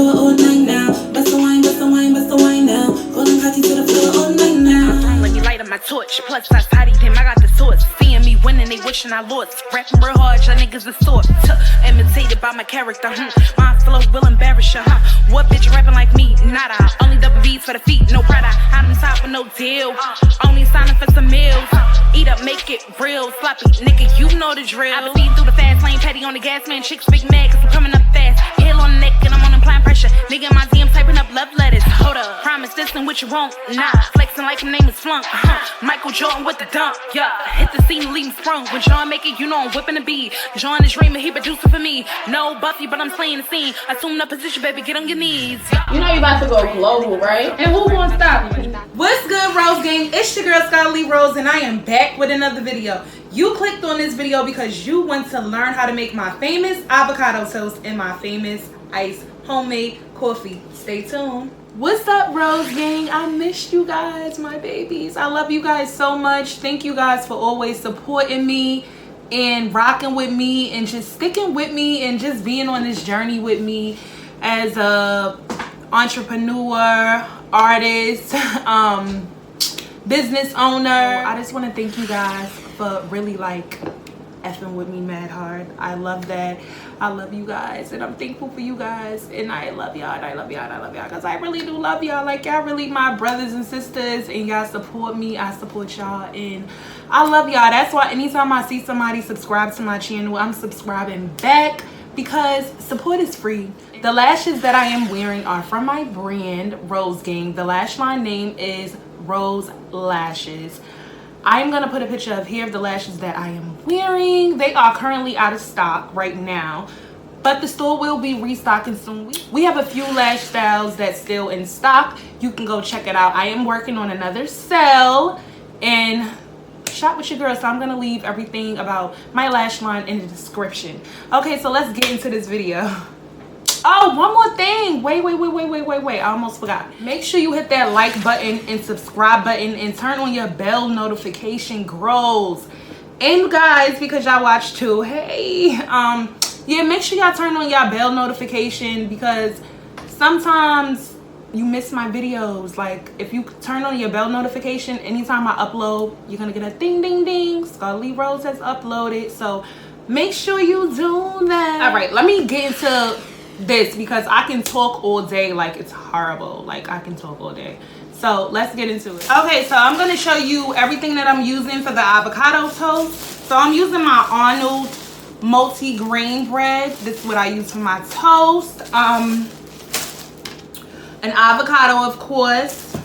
floor all night now. Bust the wine, bust the wine, bust the wine now. Calling Kati to the floor all night now. Let me light up my torch. Plus, I tidy them, I got the torch. Seeing me winning, they wishing I lost. Rapping real hard, y'all niggas a sort. Imitated by my character, My flow will embarrass you, What bitch rapping like me? Nada. Only double B's for the feet, no Prada. I'm on top with no deal. Only signing for some meals. Eat up, make it real. Sloppy, nigga, you know the drill. I been speeding through the fast lane, petty on the gas, man. Chicks big mad, cause I'm coming up fast. Hill on the neck, and I'm on applying pressure. Nigga in my DM typing up love letters. Hold up, promise this and what you want. Nah, flexing like my name is Flunk. Michael Jordan with the dunk, yeah. Hit the scene and leave him sprung. When John make it, you know I'm whipping the beat. John is dreaming, he producing for me. No Buffy, but I'm slaying the scene. Assume the position, baby, get on your knees. You know you about to go global, right? And who won't stop you? What's good, Rose Gang? It's your girl Scarlett Rose, and I am back with another video. You clicked on this video because you want to learn how to make my famous avocado toast and my famous iced homemade coffee. Stay tuned. What's up, Rose Gang? I missed you guys, my babies. I love you guys so much. Thank you guys for always supporting me and rocking with me and just sticking with me and just being on this journey with me as a entrepreneur, artist, business owner. I just want to thank you guys for really like effing with me mad hard. I love that. I love you guys and I'm thankful for you guys, and I love y'all and I love y'all and I love y'all because I really do love y'all. Like, y'all really my brothers and sisters, and y'all support me. I support y'all and I love y'all. That's why anytime I see somebody subscribe to my channel, I'm subscribing back because support is free. The lashes that I am wearing are from my brand Rose Gang. The lash line name is Rose Lashes. I'm gonna put a picture of here of the lashes that I am wearing. They are currently out of stock right now, but the store will be restocking soon. We have a few lash styles that's still in stock. You can go check it out. I am working on another sale and shop with your girl, so I'm gonna leave everything about my lash line in the description. Okay, so let's get into this video. Oh, one more thing. Wait. I almost forgot. Make sure you hit that like button and subscribe button and turn on your bell notification grills. And guys, because y'all watch too, hey, yeah, make sure y'all turn on y'all bell notification because sometimes you miss my videos. Like, if you turn on your bell notification, anytime I upload, you're gonna get a ding ding ding. Scarlett Rose has uploaded, so make sure you do that. All right, let me get into this because I can talk all day. Like, it's horrible. Like, I can talk all day. So let's get into it. Okay, so I'm gonna show you everything that I'm using for the avocado toast. So I'm using my Arnold multi-grain bread. This is what I use for my toast. An avocado, of course.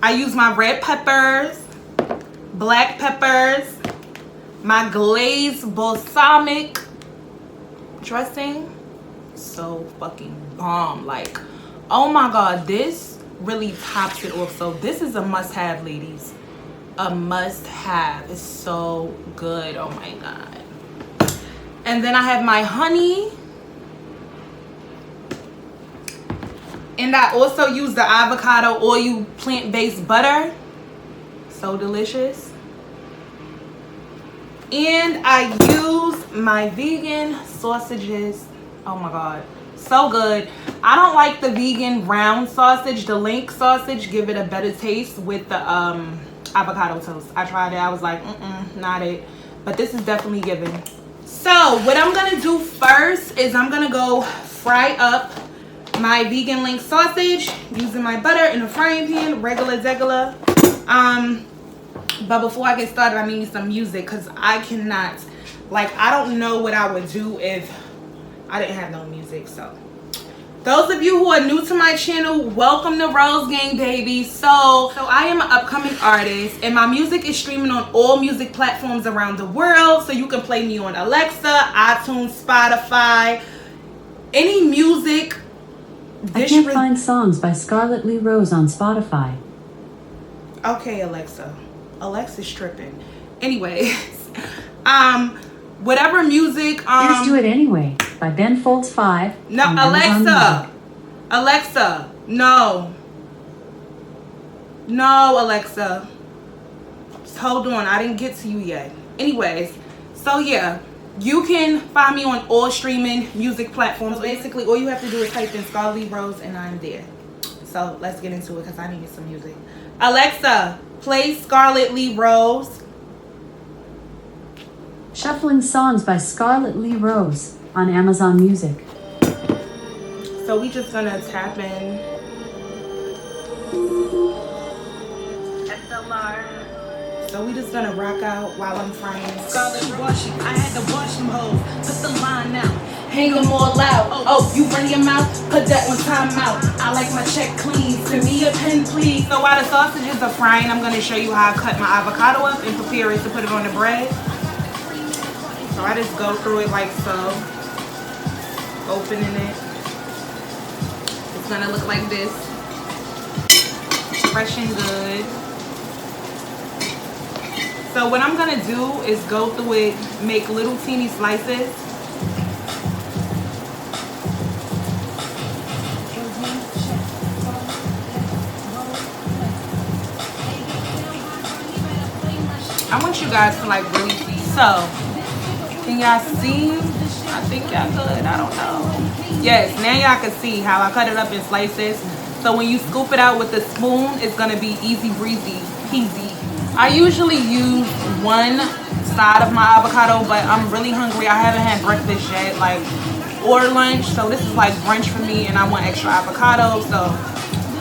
I use my red peppers, black peppers, my glazed balsamic dressing. So fucking bomb. Like, oh my god, this really tops it off. So this is a must-have, ladies. A must-have. It's so good. Oh my god. And then I have my honey, and I also use the avocado oil plant-based butter. So delicious. And I use my vegan sausages. Oh my god, so good. I don't like the vegan round sausage. The link sausage give it a better taste with the avocado toast. I tried it. I was like, not it. But this is definitely given. So what I'm gonna do first is I'm gonna go fry up my vegan link sausage using my butter in a frying pan, regular. But before I get started, I need some music because I cannot, like, I don't know what I would do if I didn't have no music. So those of you who are new to my channel, welcome to Rose Gang, baby. So I am an upcoming artist and my music is streaming on all music platforms around the world. So you can play me on Alexa, iTunes, Spotify, any music. I can't find songs by Scarlett Rose on Spotify. Okay, Alexa. Alexa's tripping. Anyways, whatever music. Here's Do It Anyway by Ben Folds 5. No, Alexa, no, Alexa. Just hold on, I didn't get to you yet. Anyways, so yeah, You can find me on all streaming music platforms. Basically, all you have to do is type in Scarlett Lee Rose and I'm there. So let's get into it because I need some music. Alexa, play Scarlett Lee Rose. Shuffling songs by Scarlett Lee Rose on Amazon Music. So we just gonna tap in. So we just gonna rock out while I'm frying. Scarlett washing, I had to wash them hoes. Put the line out, hang them all out. Oh, you run your mouth, put that one time out. I like my check clean, send me a pen please. So while the sausages are frying, I'm gonna show you how I cut my avocado up and prepare it to put it on the bread. So I just go through it like so, opening it. It's gonna look like this, fresh and good. So what I'm gonna do is go through it, make little teeny slices. I want you guys to like really see. So, can y'all see? I think y'all good, I don't know. Yes, now y'all can see how I cut it up in slices. So when you scoop it out with a spoon, it's gonna be easy breezy, peasy. I usually use one side of my avocado, but I'm really hungry. I haven't had breakfast yet, like, or lunch. So this is like brunch for me and I want extra avocado. So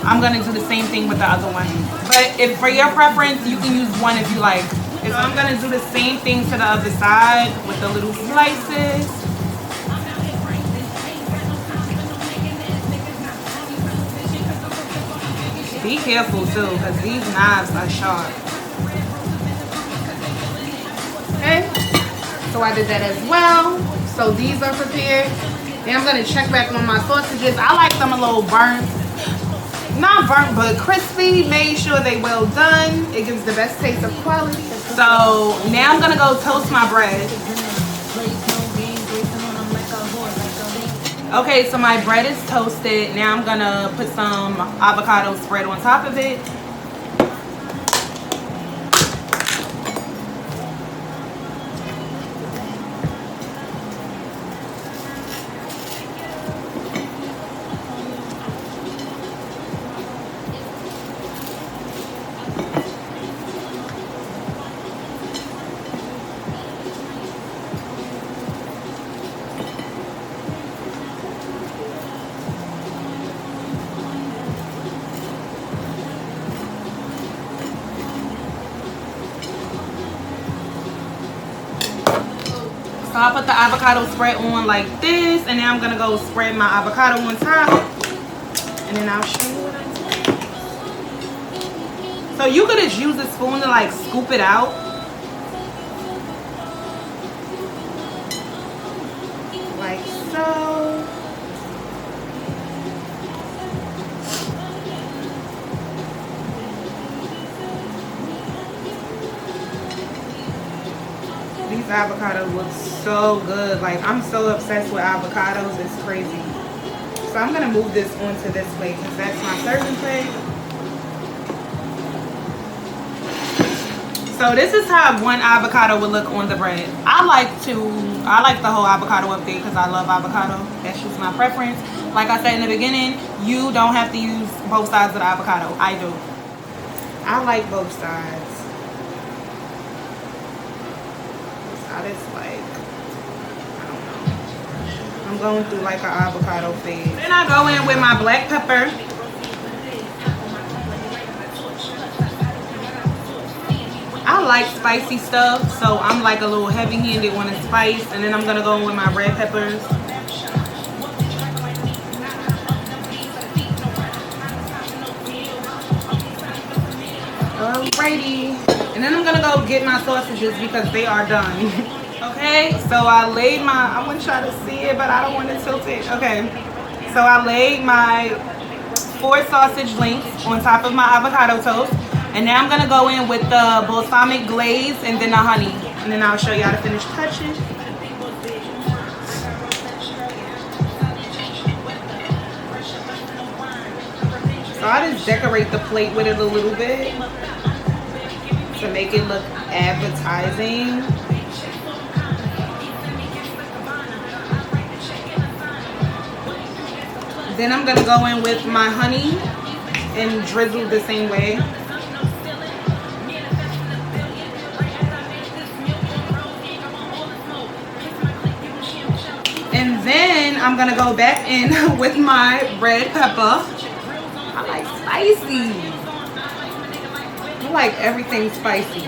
I'm gonna do the same thing with the other one. But if for your preference, you can use one if you like. So I'm gonna do the same thing to the other side with the little slices. Be careful too, because these knives are sharp. Okay, so I did that as well. So these are prepared. Then I'm gonna check back on my sausages. I like them a little burnt. Not burnt, but crispy. Made sure they well done. It gives the best taste of quality. So now I'm gonna go toast my bread. Okay, so my bread is toasted. Now I'm gonna put some avocado spread on top of it. So I put the avocado spread on like this, and now I'm gonna go spread my avocado on top, and then I'll show you what I do. So you could just use a spoon to like scoop it out. Like so. These avocados look so good. Like, I'm so obsessed with avocados, it's crazy. So I'm gonna move this onto this plate because that's my serving plate. So this is how one avocado would look on the bread. I like the whole avocado up there because I love avocado. That's just my preference. Like I said in the beginning, you don't have to use both sides of the avocado. I do. I like both sides. It's like, I don't know. I'm going through like an avocado phase. Then I go in with my black pepper. I like spicy stuff, so I'm like a little heavy-handed when it's spice. And then I'm gonna go in with my red peppers. Alrighty. And then I'm gonna go get my sausages because they are done. Okay, so I laid my, I want y'all to see it, but I don't want to tilt it. Okay, so I laid my 4 sausage links on top of my avocado toast. And now I'm gonna go in with the balsamic glaze and then the honey. And then I'll show y'all the finished touches. So I just decorate the plate with it a little bit to make it look appetizing. Then I'm gonna go in with my honey and drizzle the same way. And then I'm gonna go back in with my red pepper. I like spicy. I like everything spicy.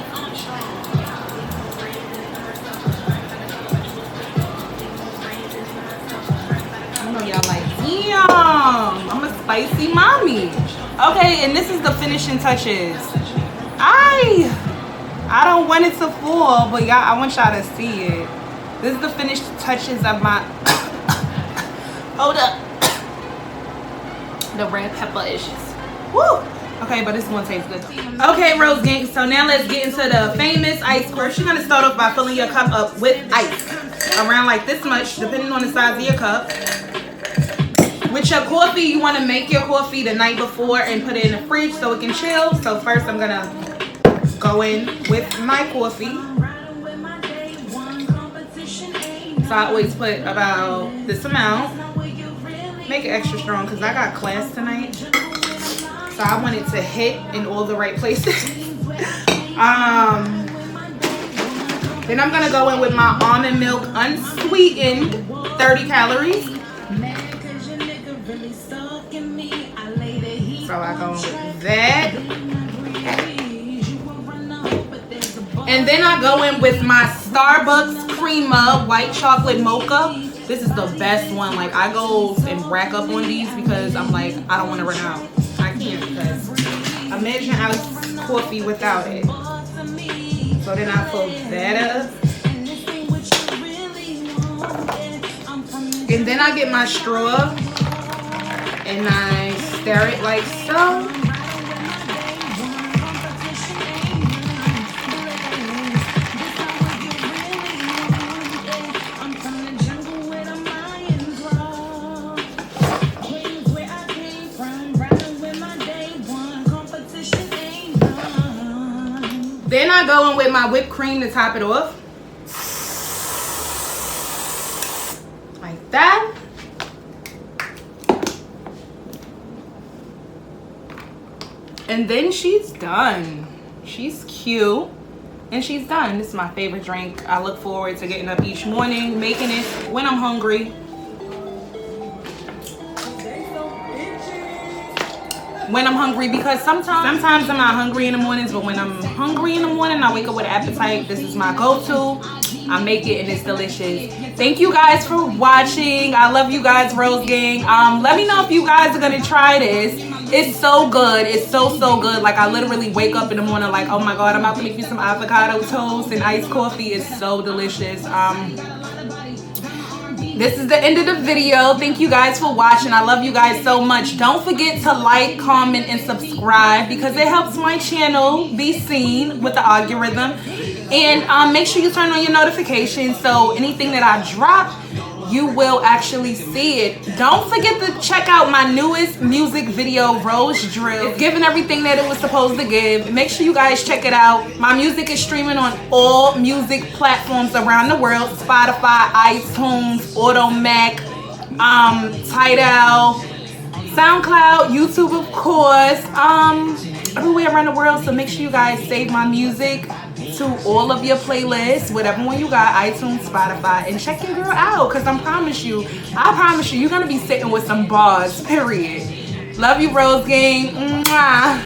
I know y'all like, damn, I'm a spicy mommy. Okay, and this is the finishing touches. I don't want it to fall, but y'all, I want y'all to see it. This is the finished touches of my hold up. The red pepper issues. Woo! Okay, but this one tastes good. Okay, Rose Gang, so now let's get into the famous ice. First, you're gonna start off by filling your cup up with ice. Around like this much, depending on the size of your cup. With your coffee, you wanna make your coffee the night before and put it in the fridge so it can chill. So first I'm gonna go in with my coffee. So I always put about this amount. Make it extra strong because I got class tonight. So I want it to hit in all the right places. Then I'm gonna go in with my almond milk unsweetened, 30 calories. So I go with that. And then I go in with my Starbucks Crema white chocolate mocha. This is the best one. Like, I go and rack up on these because I'm like, I don't want to run out. I can't because imagine iced coffee without it. So then I fill that up. And then I get my straw and I stir it like so. Then I go in with my whipped cream to top it off. Like that. And then she's done. She's cute. And she's done. This is my favorite drink. I look forward to getting up each morning, making it when I'm hungry. When I'm hungry, because sometimes I'm not hungry in the mornings, but when I'm hungry in the morning, I wake up with appetite. This is my go-to. I make it and it's delicious. Thank you guys for watching. I love you guys, Rose Gang. Let me know if you guys are gonna try this. It's so good. It's so good. Like, I literally wake up in the morning like, oh my god, I'm about to make me some avocado toast and iced coffee. It's so delicious. This is the end of the video. Thank you guys for watching. I love you guys so much. Don't forget to like, comment, and subscribe because it helps my channel be seen with the algorithm. And make sure you turn on your notifications so anything that I drop, you will actually see it. Don't forget to check out my newest music video, Rose Drill. It's giving everything that it was supposed to give. Make sure you guys check it out. My music is streaming on all music platforms around the world. Spotify, iTunes, Automac, Tidal, SoundCloud, YouTube, of course, everywhere around the world. So make sure you guys save my music to all of your playlists, whatever one you got, iTunes, Spotify, and check your girl out, because I promise you, you're gonna be sitting with some bars, period. Love you, Rose Gang. Mwah.